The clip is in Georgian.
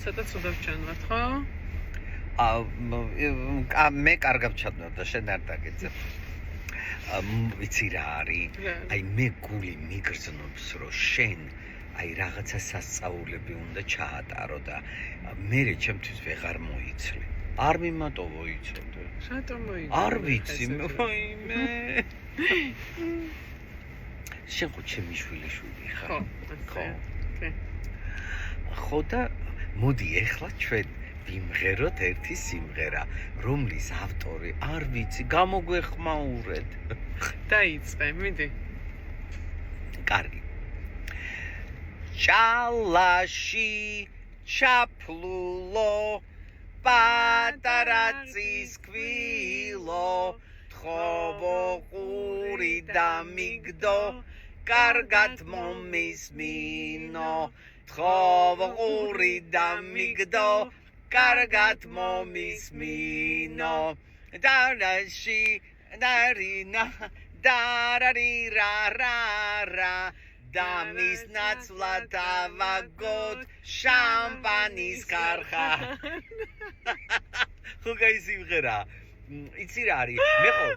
ცოტა ცუდად ჩანვართ, ხო? მე კარგად ჩადნო და შენ არ დაგეძებ. ვიცი რა არის? აი მე გული მიგრძნობს, რომ შენ აი რაღაცა სასწაულები უნდა ჩაატარო და მე ჩემთვის ვეღარ მოიცლი. არ მიმატოვო იცოდე. რატომ მოიცლი? არ ვიცი, მე. შენ ხო ჩემი შვილი ხარ? ხო. ხო და მოდი ეხლა ჩვენ ვიმღეროთ ერთი სიმღერა, რომლის ავტორი არ ვიცი, გამოგვეხმაურეთ. დაიწყე, მიდი. კარგი. ჭალაში ჩაფლულო პატარა წისქვილო თხოვო ყური დამიგდო კარგად მომისმინო თხოვო ყური დამიგდო კარგად მომისმინო დარაში დარინა დარარირარარა დამის ნაცვლად ავაგოთ შამპანის ქარხა. ხო გაი სიმღერა. იცი რა არის? მე ხო